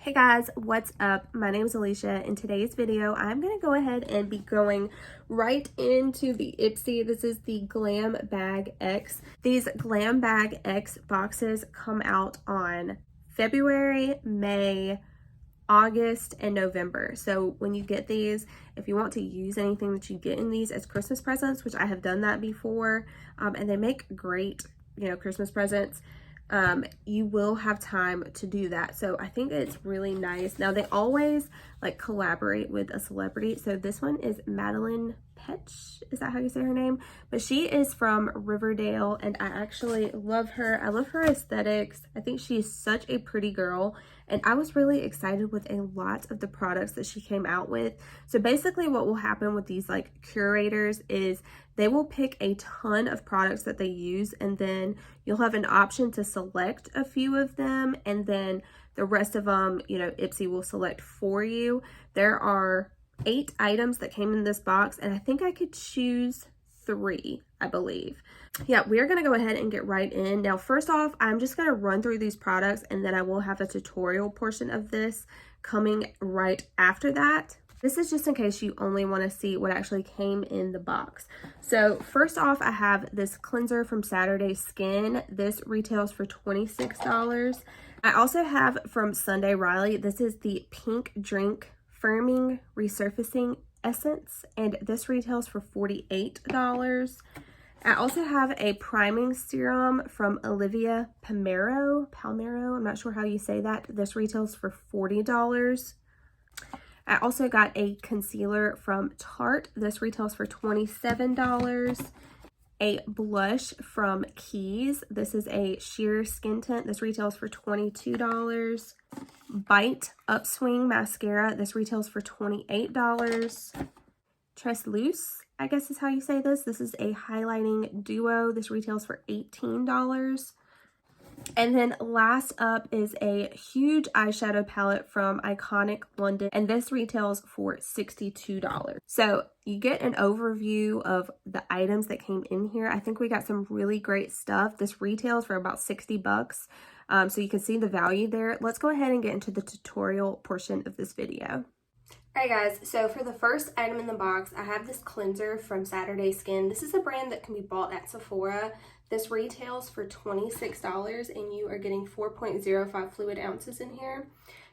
Hey guys, what's up? My name is Alicia. In today's video, I'm going to go ahead and be going right into the Ipsy. This is the Glam Bag X. These Glam Bag X boxes come out on February, May, August, and November. So when you get these, if you want to use anything that you get in these as Christmas presents, which I have done that before, and they make great, Christmas presents, you will have time to do that. So I think it's really nice. Now they always like collaborate with a celebrity. So this one is Madeline Petch. Is that how you say her name? But she is from Riverdale and I actually love her. I love her aesthetics. I think she's such a pretty girl. And I was really excited with a lot of the products that she came out with. So basically what will happen with these like curators is they will pick a ton of products that they use and then you'll have an option to select a few of them and then the rest of them, Ipsy will select for you. There are 8 items that came in this box and I think I could choose 3, I believe. Yeah, we're going to go ahead and get right in. Now, first off, I'm just going to run through these products and then I will have a tutorial portion of this coming right after that. This is just in case you only want to see what actually came in the box. So first off, I have this cleanser from Saturday Skin. This retails for $26. I also have from Sunday Riley. This is the Pink Drink Firming Resurfacing Essence, and this retails for $48. I also have a priming serum from Olivia Palmero. I'm not sure how you say that. This retails for $40. I also got a concealer from Tarte. This retails for $27. A blush from Keys. This is a sheer skin tint. This retails for $22. Bite Upswing Mascara. This retails for $28. Tress Loose, I guess is how you say this. This is a highlighting duo. This retails for $18. And then last up is a huge eyeshadow palette from Iconic London, and this retails for $62. So you get an overview of the items that came in here. I think we got some really great stuff. This retails for about 60 bucks. So you can see the value there. Let's go ahead and get into the tutorial portion of this video. Alright guys, so for the first item in the box, I have this cleanser from Saturday Skin. This is a brand that can be bought at Sephora. This retails for $26 and you are getting 4.05 fluid ounces in here.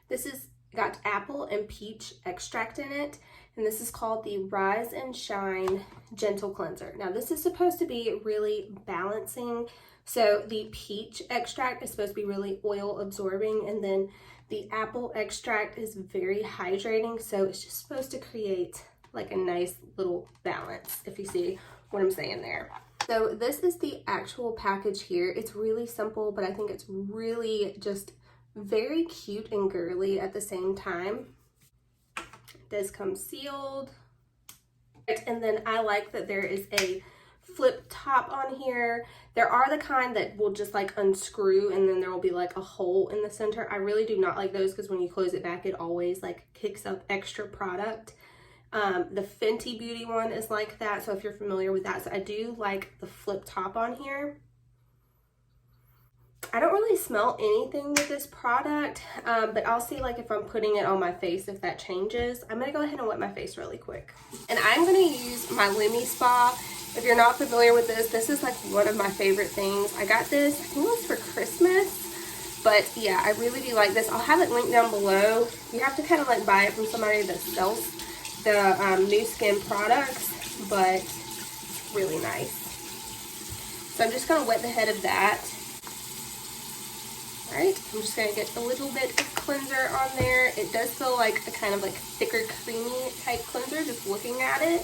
This is got apple and peach extract in it, and this is called the Rise and Shine Gentle Cleanser. Now this is supposed to be really balancing. So the peach extract is supposed to be really oil absorbing, and then the apple extract is very hydrating, so it's just supposed to create like a nice little balance, if you see what I'm saying there. So this is the actual package here. It's really simple, but I think it's really just very cute and girly at the same time. It does come sealed. And then I like that there is a flip top on here. There are the kind that will just like unscrew and then there will be like a hole in the center. I really do not like those because when you close it back, it always like kicks up extra product. The Fenty Beauty one is like that, so if you're familiar with that. So I do like the flip top on here. I don't really smell anything with this product, but I'll see like if I'm putting it on my face if that changes. I'm gonna go ahead and wet my face really quick. And I'm gonna use my Lumi Spa. If you're not familiar with this is like one of my favorite things. I got this, I think it was for Christmas, but yeah, I really do like this. I'll have it linked down below. You have to kind of like buy it from somebody that sells the new skin products, but it's really nice. So I'm just gonna wet the head of that. All right, I'm just gonna get a little bit of cleanser on there. It does feel like a kind of like thicker, creamy type cleanser just looking at it.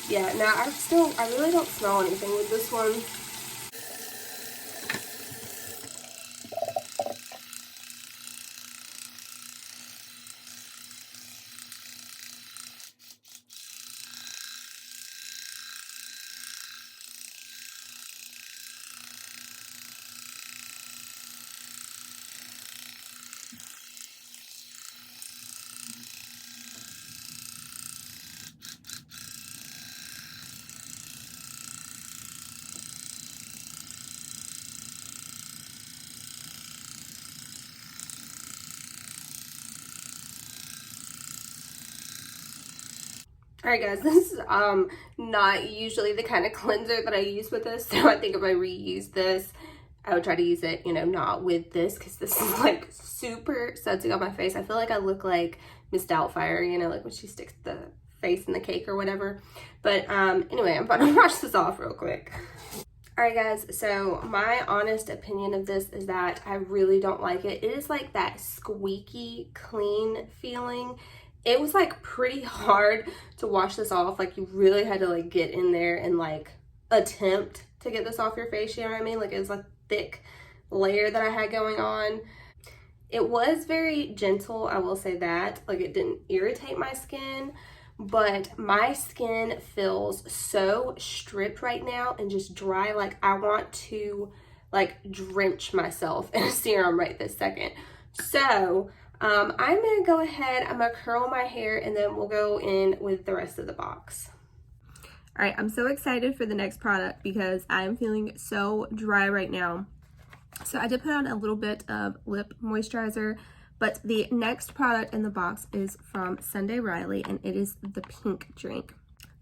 Yeah, now I really don't smell anything with this one. Alright guys, this is not usually the kind of cleanser that I use with this, so I think if I reuse this, I would try to use it, you know, not with this, because this is like super sudsy on my face. I feel like I look like Miss Doubtfire, you know, like when she sticks the face in the cake or whatever. But anyway, I'm about to wash this off real quick. Alright guys, so my honest opinion of this is that I really don't like it. It is like that squeaky clean feeling. It was like pretty hard to wash this off. Like you really had to like get in there and like attempt to get this off your face, you know what I mean? Like it was a thick layer that I had going on. It was very gentle, I will say that. Like it didn't irritate my skin, but my skin feels so stripped right now and just dry. Like I want to like drench myself in a serum right this second. So I'm gonna go ahead, I'm gonna curl my hair, and then we'll go in with the rest of the box. All right, I'm so excited for the next product because I'm feeling so dry right now. So I did put on a little bit of lip moisturizer, but the next product in the box is from Sunday Riley, and it is the pink drink.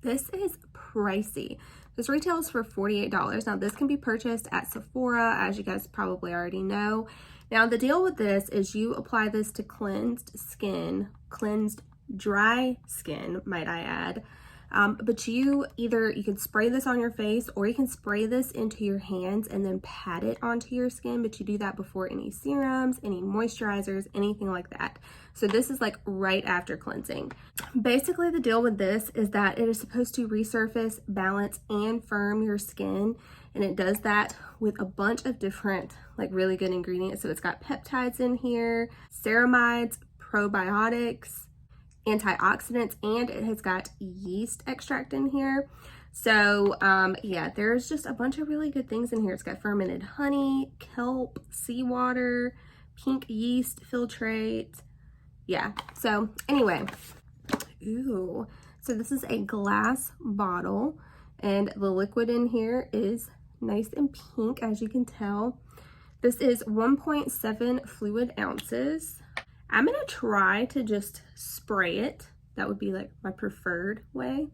This is pricey. This retails for $48. Now this can be purchased at Sephora, as you guys probably already know. Now the deal with this is you apply this to cleansed skin, cleansed dry skin, might I add. But you can spray this on your face, or you can spray this into your hands and then pat it onto your skin, but you do that before any serums, any moisturizers, anything like that. So this is like right after cleansing. Basically the deal with this is that it is supposed to resurface, balance, and firm your skin, and it does that with a bunch of different like really good ingredients. So it's got peptides in here, ceramides, probiotics, antioxidants, and it has got yeast extract in here. So yeah, there's just a bunch of really good things in here. It's got fermented honey, kelp, seawater, pink yeast filtrate. Yeah, so anyway, ooh, so this is a glass bottle, and the liquid in here is nice and pink, as you can tell. This is 1.7 fluid ounces. I'm gonna try to just spray it. That would be like my preferred way.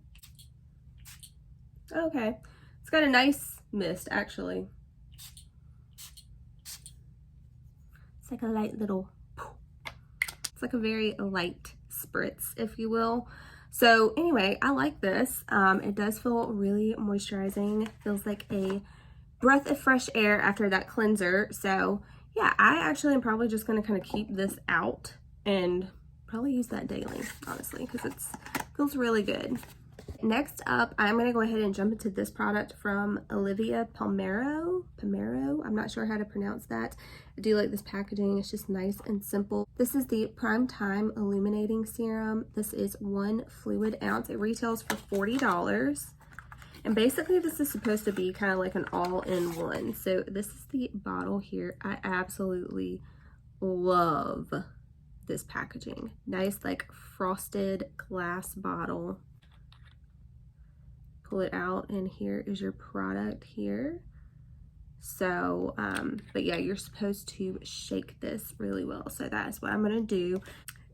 Okay, it's got a nice mist actually. It's like a light little, it's like a very light spritz, if you will. So anyway, I like this. It does feel really moisturizing. Feels like a breath of fresh air after that cleanser. So yeah, I actually am probably just going to kind of keep this out and probably use that daily, honestly, because it feels really good. Next up, I'm going to go ahead and jump into this product from Olivia Palmero. I'm not sure how to pronounce that. I do like this packaging. It's just nice and simple. This is the Prime Time Illuminating Serum. This is 1 fluid ounce. It retails for $40. And basically this is supposed to be kind of like an all-in-one. So this is the bottle here. I absolutely love this packaging. Nice like frosted glass bottle. Pull it out, and here is your product here. So but yeah, you're supposed to shake this really well. So that is what I'm gonna do.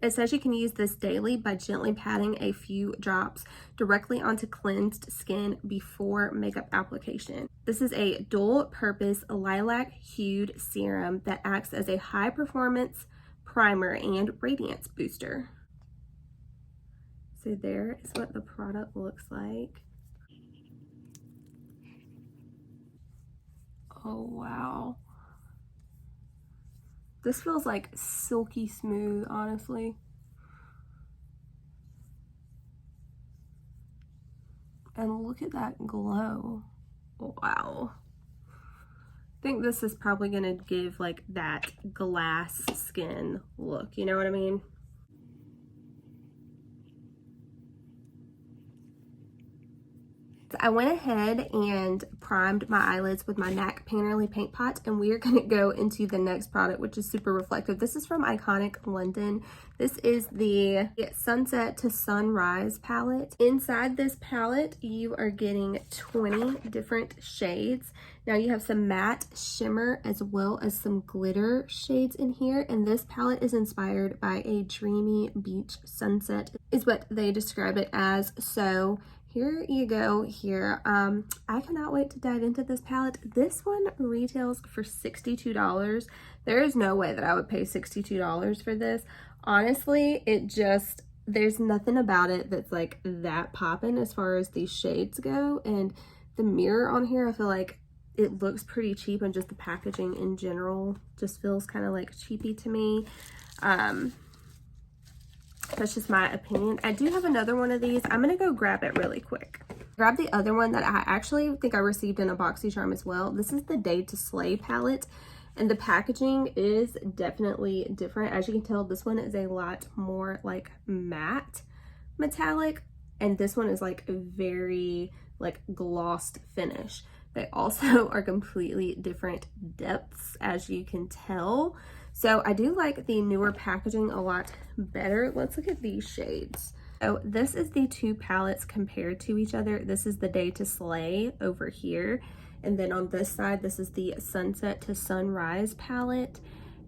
It says you can use this daily by gently patting a few drops directly onto cleansed skin before makeup application. This is a dual-purpose lilac-hued serum that acts as a high-performance primer and radiance booster. So there is what the product looks like. Oh, wow. This feels like silky smooth, honestly. And look at that glow. Wow. I think this is probably gonna give like that glass skin look, you know what I mean? I went ahead and primed my eyelids with my MAC Painterly Paint Pot, and we are going to go into the next product, which is super reflective. This is from Iconic London. This is the Sunset to Sunrise palette. Inside this palette, you are getting 20 different shades. Now you have some matte shimmer as well as some glitter shades in here, and this palette is inspired by a dreamy beach sunset, is what they describe it as. So here you go here. I cannot wait to dive into this palette. This one retails for $62. There is no way that I would pay $62 for this. Honestly, there's nothing about it that's like that poppin' as far as these shades go. And the mirror on here, I feel like it looks pretty cheap, and just the packaging in general just feels kind of like cheapy to me. That's just my opinion. I do have another one of these. I'm gonna go grab it really quick. Grab the other one that I actually think I received in a BoxyCharm as well. This is the Day to Slay palette, and the packaging is definitely different. As you can tell, this one is a lot more like matte metallic, and this one is like a very like glossed finish. They also are completely different depths, as you can tell. So I do like the newer packaging a lot better. Let's look at these shades. So this is the two palettes compared to each other. This is the Day to Slay over here. And then on this side, this is the Sunset to Sunrise palette.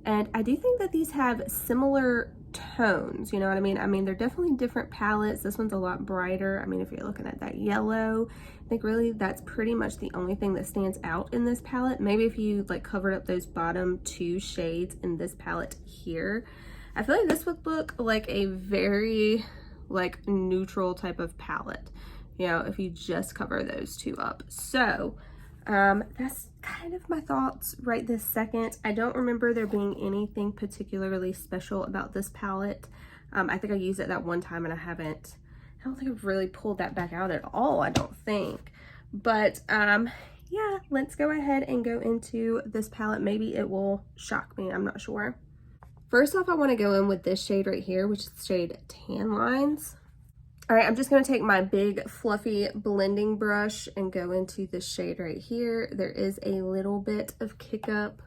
And I do think that these have similar tones, you know what I mean? I mean, they're definitely different palettes. This one's a lot brighter. I mean, if you're looking at that yellow, I think really that's pretty much the only thing that stands out in this palette. Maybe if you like covered up those bottom two shades in this palette here, I feel like this would look like a very like neutral type of palette, you know, if you just cover those two up. So that's kind of my thoughts right this second. I don't remember there being anything particularly special about this palette. I think I used it that one time, and I don't think I've really pulled that back out at all, I don't think. But yeah, let's go ahead and go into this palette. Maybe it will shock me, I'm not sure. First off, I want to go in with this shade right here, which is the shade Tan Lines. All right, I'm just going to take my big fluffy blending brush and go into this shade right here. There is a little bit of kick up.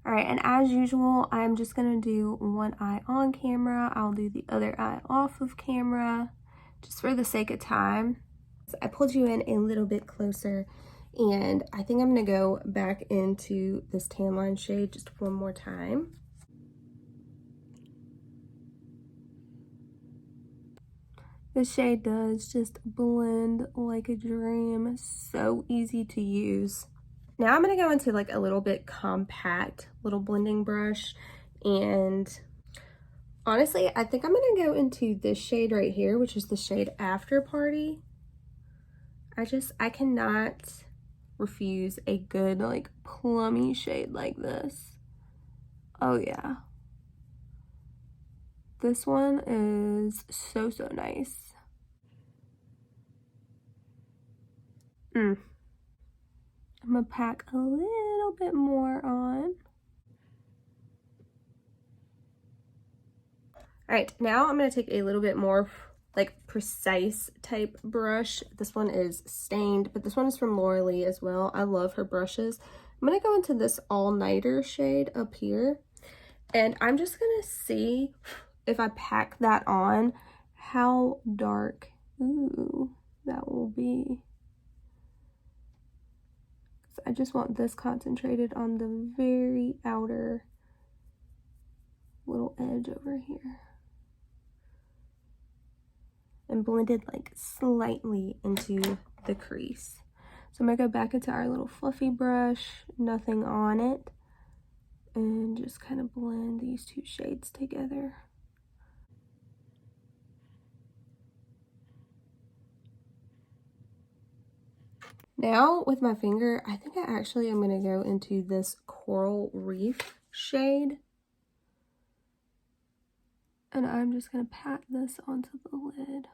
All right, and as usual, I'm just going to do one eye on camera. I'll do the other eye off of camera, just for the sake of time. So I pulled you in a little bit closer, and I think I'm going to go back into this tan line shade just one more time. This shade does just blend like a dream. So easy to use. Now I'm going to go into like a little bit compact little blending brush, and honestly I think I'm going to go into this shade right here, which is the shade After Party. I cannot refuse a good like plummy shade like this. Oh yeah. This one is so nice. I'm gonna pack a little bit more on. All right, now I'm gonna take a little bit more like precise type brush. This one is stained, but this one is from Laura Lee as well. I love her brushes. I'm gonna go into this All Nighter shade up here, and I'm just gonna see if I pack that on, how dark that will be. I just want this concentrated on the very outer little edge over here, and blended like slightly into the crease. So I'm gonna go back into our little fluffy brush, nothing on it, and just kind of blend these two shades together. Now with my finger, I think I actually am going to go into this Coral Reef shade, and I'm just going to pat this onto the lid.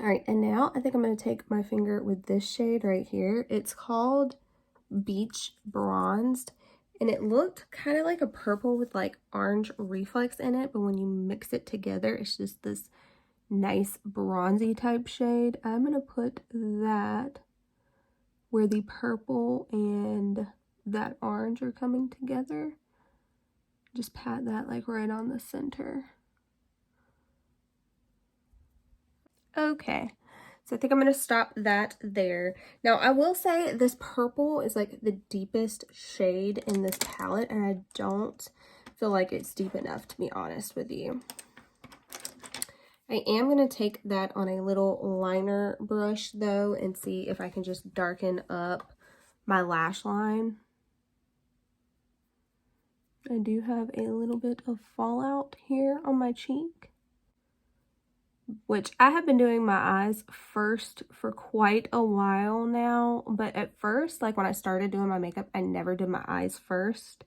All right, and now I think I'm going to take my finger with this shade right here. It's called Beach Bronzed, and it looked kind of like a purple with like orange reflex in it, but when you mix it together, it's just this nice bronzy type shade. I'm going to put that where the purple and that orange are coming together. Just pat that like right on the center. Okay, so I think I'm going to stop that there. Now, I will say this purple is like the deepest shade in this palette, and I don't feel like it's deep enough, to be honest with you. I am going to take that on a little liner brush, though, and see if I can just darken up my lash line. I do have a little bit of fallout here on my cheek, which I have been doing my eyes first for quite a while now, but at first, like when I started doing my makeup, I never did my eyes first,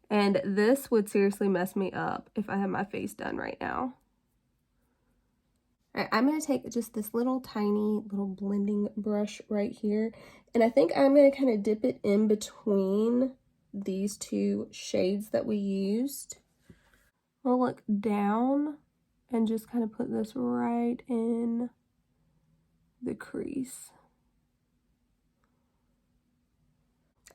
and this would seriously mess me up if I had my face done right now. All right, I'm going to take just this little tiny little blending brush right here, and I think I'm going to kind of dip it in between these two shades that we used. We'll look down and just kind of put this right in the crease.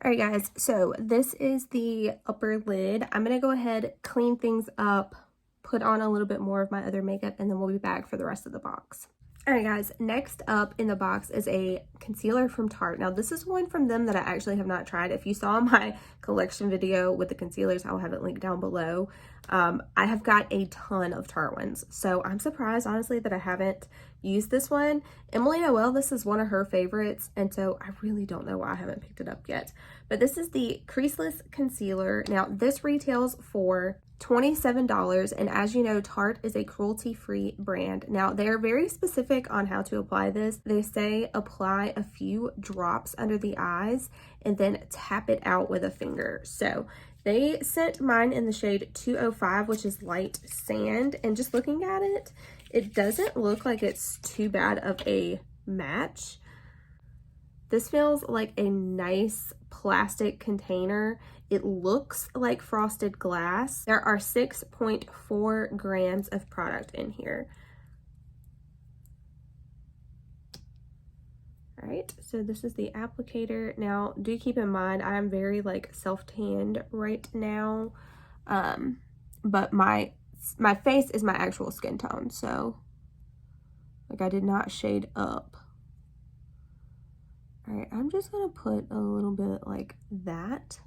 All right, guys, so this is the upper lid. I'm going to go ahead, clean things up, put on a little bit more of my other makeup, and then we'll be back for the rest of the box. All right, guys, next up in the box is a concealer from Tarte. Now, this is one from them that I actually have not tried. If you saw my collection video with the concealers, I'll have it linked down below. I have got a ton of Tarte ones, so I'm surprised, honestly, that I haven't used this one. Emily Noel, this is one of her favorites, and so I really don't know why I haven't picked it up yet. But this is the Creaseless Concealer. Now, this retails for $27, and as you know, Tarte is a cruelty-free brand. Now, they're very specific on how to apply this. They say apply a few drops under the eyes and then tap it out with a finger. So they sent mine in the shade 205, which is light sand, and just looking at it, it doesn't look like it's too bad of a match. This feels like a nice plastic container. It looks like frosted glass. There are 6.4 grams of product in here. All right, so this is the applicator. Now, do keep in mind, I am very like self-tanned right now, but my face is my actual skin tone, so like I did not shade up. All right, I'm just gonna put a little bit like that.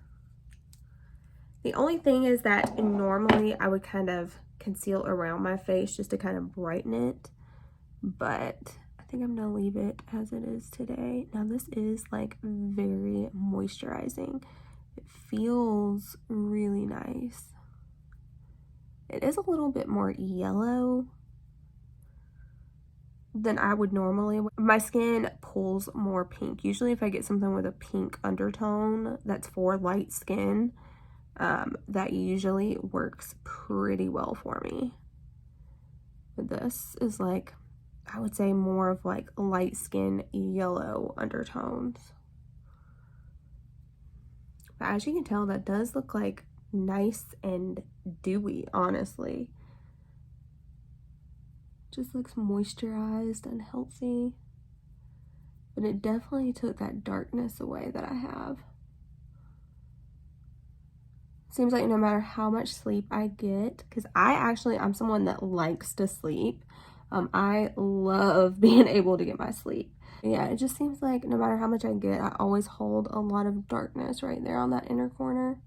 The only thing is that normally I would kind of conceal around my face just to kind of brighten it, but I think I'm gonna leave it as it is today. Now this is like very moisturizing. It feels really nice. It is a little bit more yellow than I would normally. My skin pulls more pink. Usually if I get something with a pink undertone that's for light skin, that usually works pretty well for me. But this is like, I would say more of like light skin yellow undertones. But as you can tell, that does look like nice and dewy, honestly. Just looks moisturized and healthy. But it definitely took that darkness away that I have. Seems like no matter how much sleep I get, because I'm someone that likes to sleep. I love being able to get my sleep. Yeah, it just seems like no matter how much I get, I always hold a lot of darkness right there on that inner corner.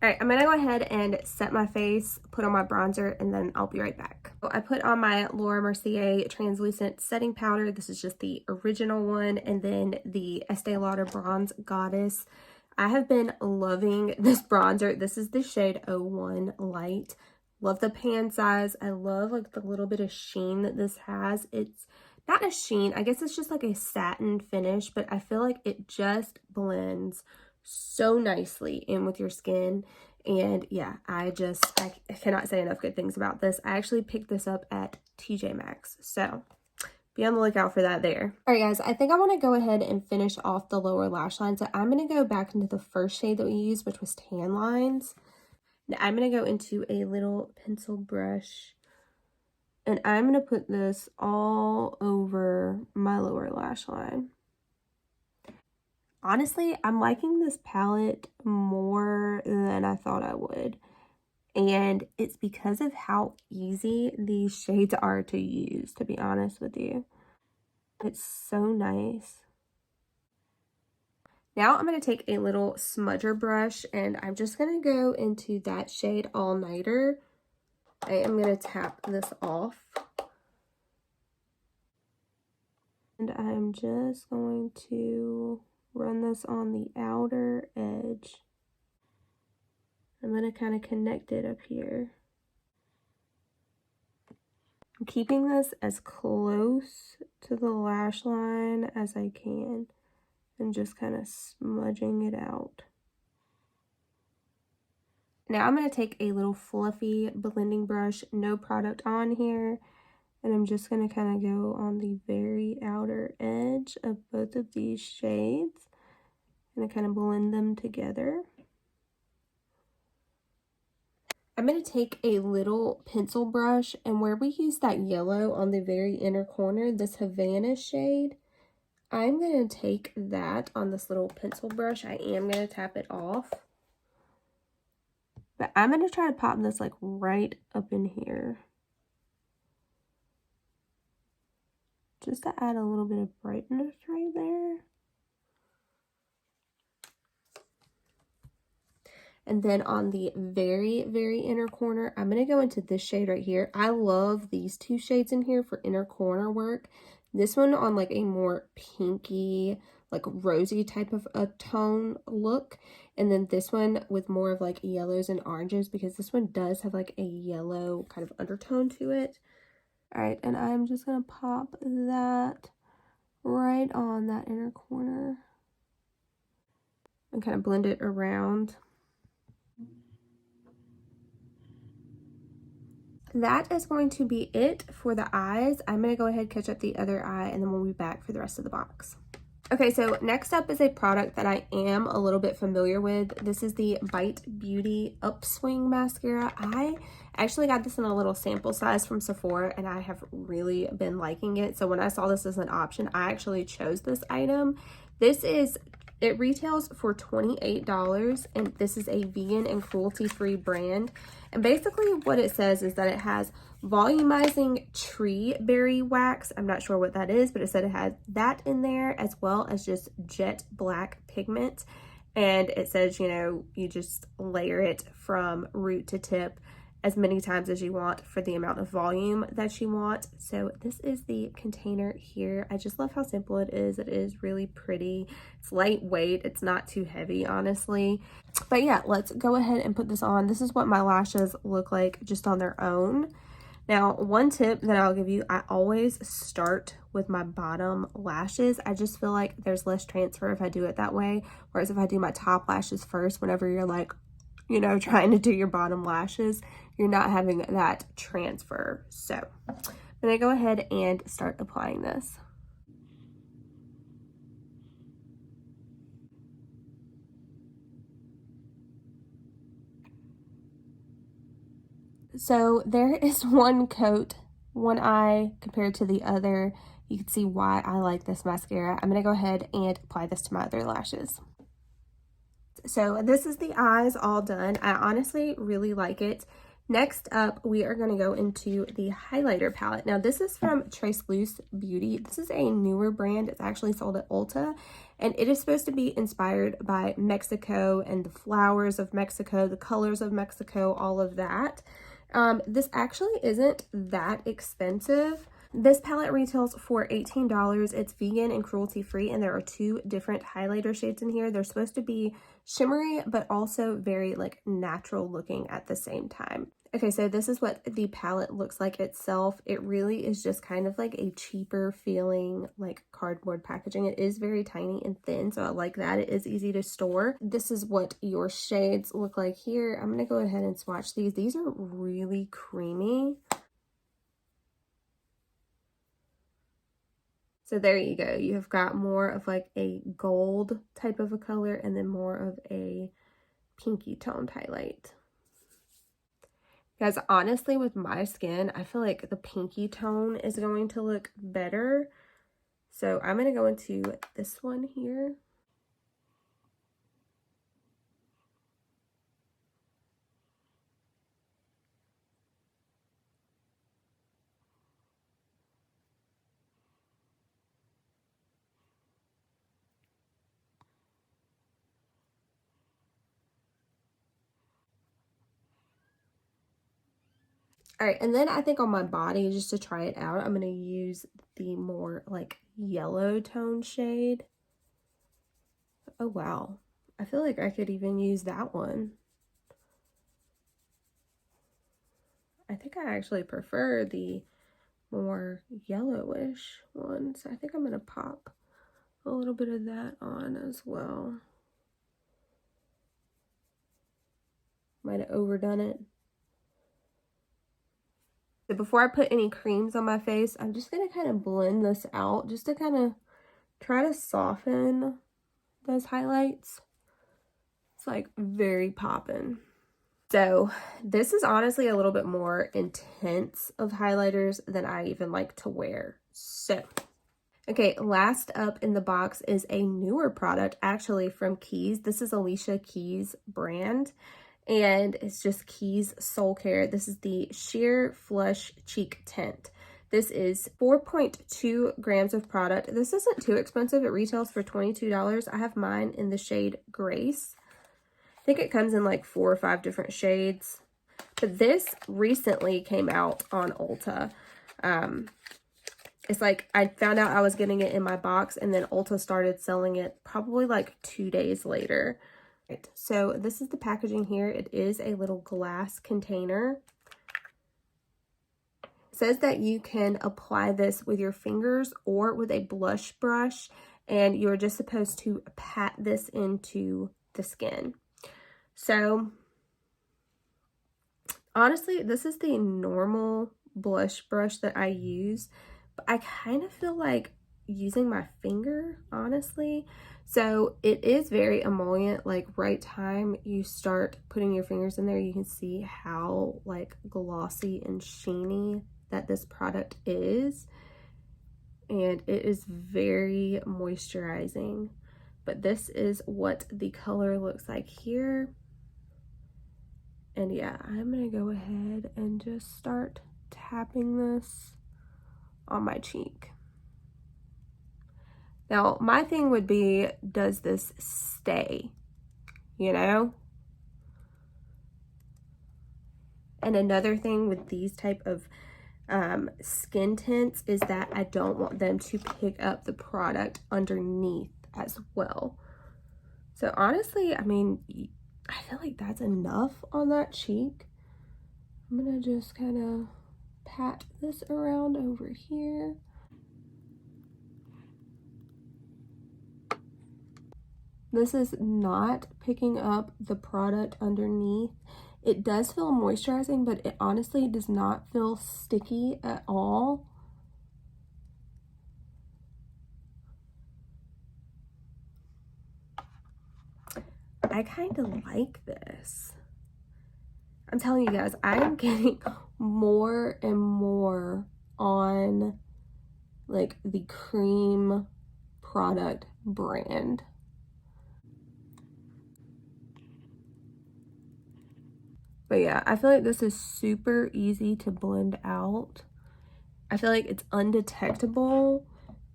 All right, I'm gonna go ahead and set my face, put on my bronzer, and then I'll be right back. So I put on my Laura Mercier translucent setting powder. This is just the original one, and then the Estee Lauder Bronze Goddess. I have been loving this bronzer. This is the shade 01 Light. Love the pan size. I love like the little bit of sheen that this has. It's not a sheen, I guess it's just like a satin finish, but I feel like it just blends so nicely in with your skin. And yeah, I cannot say enough good things about this. I actually picked this up at TJ Maxx, so be on the lookout for that there. All right, guys, I think I want to go ahead and finish off the lower lash line. So I'm going to go back into the first shade that we used, which was Tan Lines. Now I'm going to go into a little pencil brush, and I'm going to put this all over my lower lash line. Honestly, I'm liking this palette more than I thought I would. And it's because of how easy these shades are to use, to be honest with you. It's so nice. Now I'm going to take a little smudger brush, and I'm just going to go into that shade All Nighter. I am going to tap this off. And I'm just going to run this on the outer edge. I'm going to kind of connect it up here. I'm keeping this as close to the lash line as I can and just kind of smudging it out. Now I'm going to take a little fluffy blending brush, no product on here, and I'm just going to kind of go on the very outer edge of both of these shades and kind of blend them together. I'm going to take a little pencil brush, and where we use that yellow on the very inner corner, this Havana shade, I'm going to take that on this little pencil brush. I am going to tap it off. But I'm going to try to pop this like right up in here, just to add a little bit of brightness right there. And then on the very, very inner corner, I'm going to go into this shade right here. I love these two shades in here for inner corner work. This one on like a more pinky, like rosy type of a tone look. And then this one with more of like yellows and oranges, because this one does have like a yellow kind of undertone to it. All right, and I'm just going to pop that right on that inner corner and kind of blend it around. That is going to be it for the eyes. I'm going to go ahead and catch up the other eye, and then we'll be back for the rest of the box. Okay, so next up is a product that I am a little bit familiar with. This is the Bite Beauty Upswing Mascara. I actually got this in a little sample size from Sephora, and I have really been liking it. So when I saw this as an option, I actually chose this item. It retails for $28, and this is a vegan and cruelty-free brand. And basically what it says is that it has volumizing tree berry wax. I'm not sure what that is, but it said it has that in there, as well as just jet black pigment. And it says, you know, you just layer it from root to tip as many times as you want for the amount of volume that you want. So this is the container here. I just love how simple it is. It is really pretty. It's lightweight. It's not too heavy, honestly. But yeah, let's go ahead and put this on. This is what my lashes look like just on their own. Now, one tip that I'll give you, I always start with my bottom lashes. I just feel like there's less transfer if I do it that way. Whereas if I do my top lashes first, whenever you're like, you know, trying to do your bottom lashes, you're not having that transfer. So I'm gonna go ahead and start applying this. So there is one coat, one eye compared to the other. You can see why I like this mascara. I'm gonna go ahead and apply this to my other lashes. So this is the eyes all done. I honestly really like it. Next up, we are going to go into the highlighter palette. Now, this is from Trace Loose Beauty. This is a newer brand. It's actually sold at Ulta, and it is supposed to be inspired by Mexico and the flowers of Mexico, the colors of Mexico, all of that. This actually isn't that expensive. This palette retails for $18. It's vegan and cruelty-free, and there are two different highlighter shades in here. They're supposed to be shimmery, but also very like natural looking at the same time. Okay, so this is what the palette looks like itself. It really is just kind of like a cheaper feeling like cardboard packaging. It is very tiny and thin, so I like that. It is easy to store. This is what your shades look like here. I'm gonna go ahead and swatch these. These are really creamy. So there you go. You have got more of like a gold type of a color and then more of a pinky toned highlight. Guys, honestly, with my skin, I feel like the pinky tone is going to look better. So I'm going to go into this one here. All right, and then I think on my body, just to try it out, I'm going to use the more like yellow tone shade. Oh, wow. I feel like I could even use that one. I think I actually prefer the more yellowish one, so I think I'm going to pop a little bit of that on as well. Might have overdone it. So before I put any creams on my face, I'm just going to kind of blend this out just to kind of try to soften those highlights. It's like very poppin'. So this is honestly a little bit more intense of highlighters than I even like to wear. So, okay, last up in the box is a newer product actually from Keys. This is Alicia Keys brand. And it's just Keys Soul Care. This is the Sheer Flush Cheek Tint. This is 4.2 grams of product. This isn't too expensive. It retails for $22. I have mine in the shade Grace. I think it comes in like 4 or 5 different shades. But this recently came out on Ulta. It's like I found out I was getting it in my box, and then Ulta started selling it probably like 2 days later. So this is the packaging here. It is a little glass container. It says that you can apply this with your fingers or with a blush brush, and you're just supposed to pat this into the skin. So honestly, this is the normal blush brush that I use, but I kind of feel like using my finger, honestly. So it is very emollient. Like right time you start putting your fingers in there, you can see how like glossy and sheeny that this product is, and it is very moisturizing. But this is what the color looks like here. And yeah, I'm gonna go ahead and just start tapping this on my cheek. Now, my thing would be, does this stay? You know? And another thing with these type of skin tints is that I don't want them to pick up the product underneath as well. So honestly, I mean, I feel like that's enough on that cheek. I'm gonna just kind of pat this around over here. This is not picking up the product underneath. It does feel moisturizing, but it honestly does not feel sticky at all. I kind of like this. I'm telling you guys, I'm getting more and more on like the cream product brand. But yeah, I feel like this is super easy to blend out. I feel like it's undetectable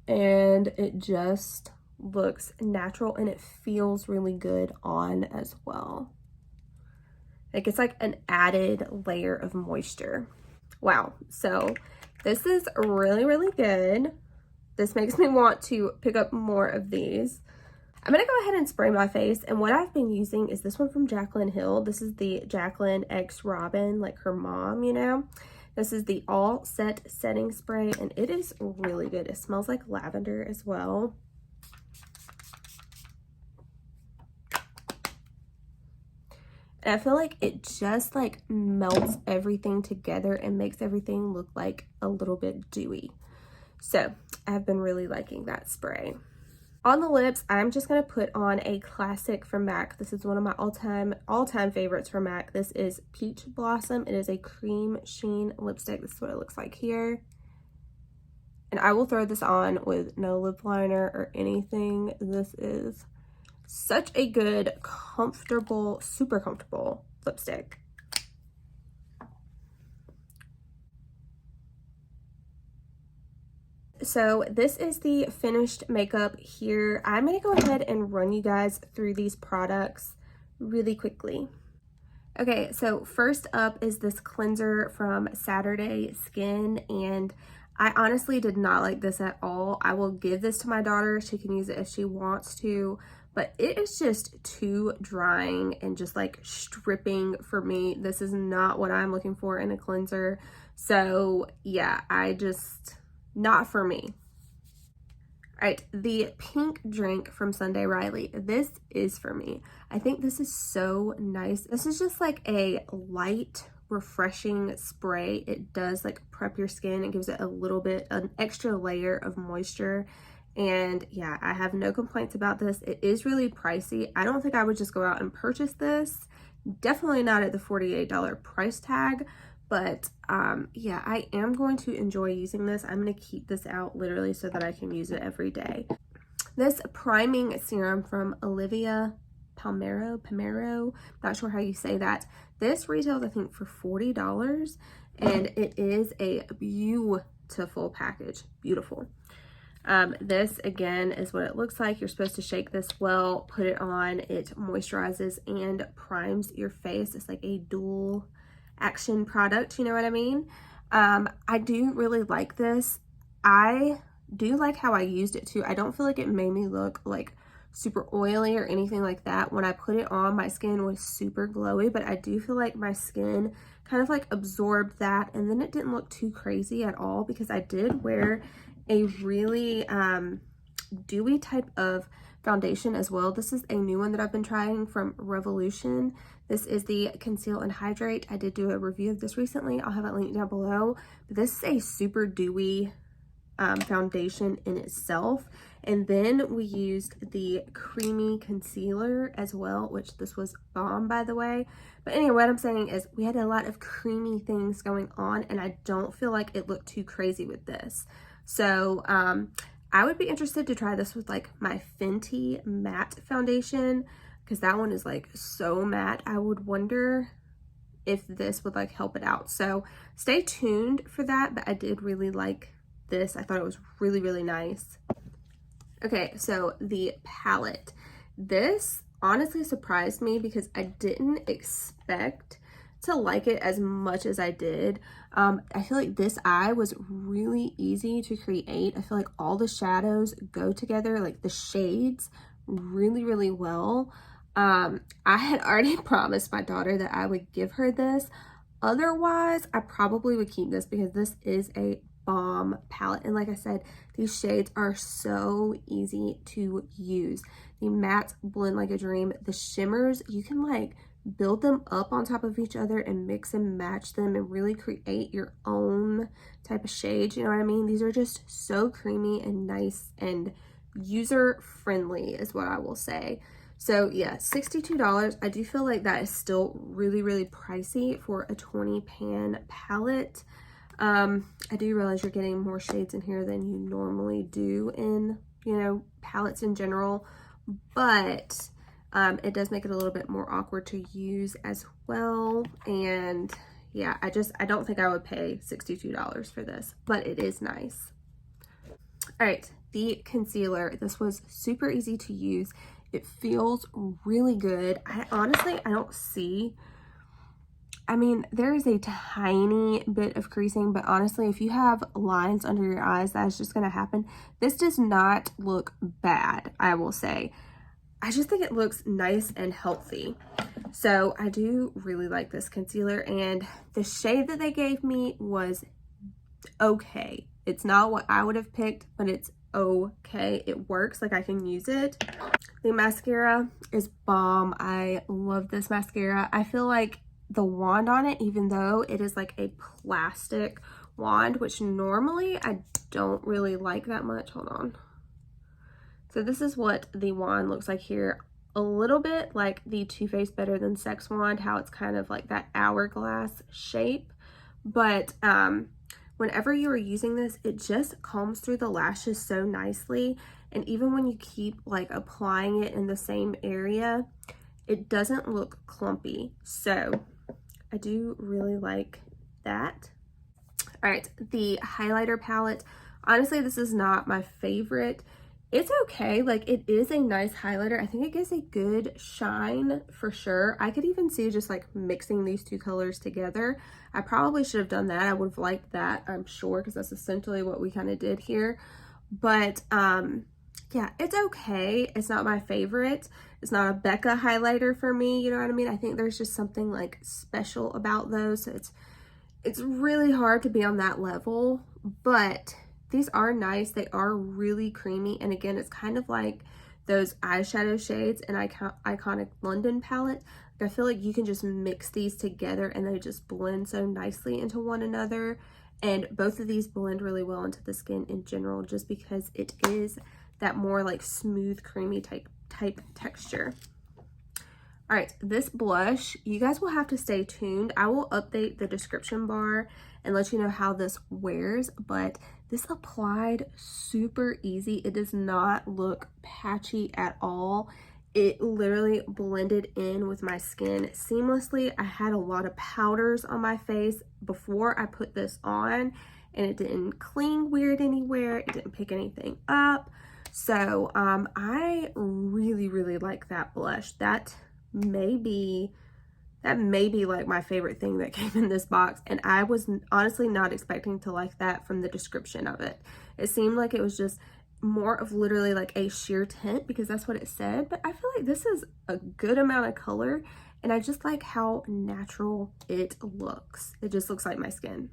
and it just looks natural and it feels really good on as well. Like it's like an added layer of moisture. Wow, so this is really, really good. This makes me want to pick up more of these. I'm gonna go ahead and spray my face, and what I've been using is this one from Jaclyn Hill. This is the Jaclyn X Robin, like her mom, you know. This is the All Set Setting Spray, and it is really good. It smells like lavender as well. And I feel like it just like melts everything together and makes everything look like a little bit dewy. So I've been really liking that spray. On the lips, I'm just going to put on a classic from MAC. This is one of my all-time favorites from MAC. This is Peach Blossom. It is a cream sheen lipstick. This is what it looks like here. And I will throw this on with no lip liner or anything. This is such a good, comfortable, super comfortable lipstick. So this is the finished makeup here. I'm going to go ahead and run you guys through these products really quickly. Okay, so first up is this cleanser from Saturday Skin, and I honestly did not like this at all. I will give this to my daughter. She can use it if she wants to, but it is just too drying and just like stripping for me. This is not what I'm looking for in a cleanser. So yeah, not for me. All right, the pink drink from Sunday Riley. This is for me. I think this is so nice. This is just like a light, refreshing spray. It does like prep your skin. It gives it an extra layer of moisture. And yeah, I have no complaints about this. It is really pricey. I don't think I would just go out and purchase this. Definitely not at the $48 price tag. But yeah, I am going to enjoy using this. I'm going to keep this out literally so that I can use it every day. This priming serum from Olivia Palmero, not sure how you say that. This retails, I think, for $40, and it is a beautiful package. Beautiful. This again is what it looks like. You're supposed to shake this well, put it on. It moisturizes and primes your face. It's like a dual action product, you know what I mean? I do really like this. I do like how I used it too. I don't feel like it made me look like super oily or anything like that. When I put it on, my skin was super glowy, but I do feel like my skin kind of like absorbed that, and then it didn't look too crazy at all because I did wear a really dewy type of foundation as well. This is a new one that I've been trying from Revolution. This is the Conceal and Hydrate. I did do a review of this recently. I'll have it linked down below. But this is a super dewy foundation in itself. And then we used the creamy concealer as well, which this was bomb, by the way. But anyway, what I'm saying is we had a lot of creamy things going on, and I don't feel like it looked too crazy with this. So I would be interested to try this with like my Fenty matte foundation, because that one is like so matte. I would wonder if this would like help it out. So stay tuned for that, but I did really like this. I thought it was really, really nice. Okay, so the palette. This honestly surprised me because I didn't expect to like it as much as I did. I feel like this eye was really easy to create. I feel like all the shadows go together, like the shades, really, really well. I had already promised my daughter that I would give her this. Otherwise, I probably would keep this because this is a bomb palette. And like I said, these shades are so easy to use. The mattes blend like a dream. The shimmers, you can like build them up on top of each other and mix and match them and really create your own type of shade. You know what I mean? These are just so creamy and nice and user friendly is what I will say. So yeah, $62. I do feel like that is still really, really pricey for a 20 pan palette. I do realize you're getting more shades in here than you normally do in, you know, palettes in general, but it does make it a little bit more awkward to use as well. And yeah, I don't think I would pay $62 for this, but it is nice. All right, the concealer. This was super easy to use. It feels really good. I don't see, I mean, there is a tiny bit of creasing, but honestly, if you have lines under your eyes, that's just going to happen. This does not look bad, I will say. I just think it looks nice and healthy. So I do really like this concealer, and the shade that they gave me was okay. It's not what I would have picked, but it's okay. It works, like I can use it. The mascara is bomb. I love this mascara. I feel like the wand on it, even though it is like a plastic wand, which normally I don't really like that much. Hold on. So this is what the wand looks like here. A little bit like the Too Faced Better Than Sex wand, how it's kind of like that hourglass shape. But whenever you are using this, it just combs through the lashes so nicely. And even when you keep like applying it in the same area, it doesn't look clumpy. So I do really like that. All right, the highlighter palette. Honestly, this is not my favorite. It's okay, like it is a nice highlighter. I think it gives a good shine for sure. I could even see just like mixing these two colors together. I probably should have done that. I would have liked that, I'm sure, because that's essentially what we kind of did here. But yeah, it's okay. It's not my favorite. It's not a Becca highlighter for me, you know what I mean? I think there's just something like special about those. So it's really hard to be on that level, but these are nice. They are really creamy. And again, it's kind of like those eyeshadow shades in Iconic London palette. Like I feel like you can just mix these together and they just blend so nicely into one another. And both of these blend really well into the skin in general, just because it is that more like smooth, creamy type texture. All right, this blush, you guys will have to stay tuned. I will update the description bar and let you know how this wears, but this applied super easy. It does not look patchy at all. It literally blended in with my skin seamlessly. I had a lot of powders on my face before I put this on, and it didn't cling weird anywhere. It didn't pick anything up. So I really like that blush. That may be like my favorite thing that came in this box, and I was honestly not expecting to like that from the description of it. It seemed like it was just more of literally like a sheer tint, because that's what it said, but I feel like this is a good amount of color, and I just like how natural it looks. It just looks like my skin.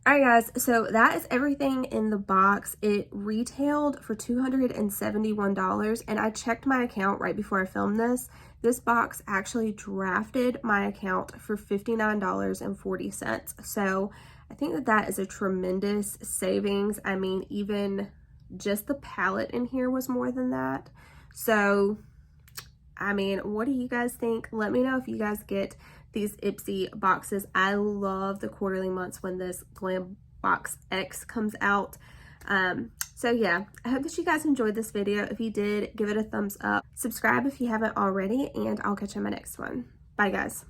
Alright guys, so that is everything in the box. It retailed for $271, and I checked my account right before I filmed this. This box actually drafted my account for $59.40. So I think that that is a tremendous savings. I mean, even just the palette in here was more than that. So, I mean, what do you guys think? Let me know if you guys get these Ipsy boxes. I love the quarterly months when this Glam Bag X comes out. So yeah, I hope that you guys enjoyed this video. If you did, give it a thumbs up. Subscribe if you haven't already, and I'll catch you in my next one. Bye guys.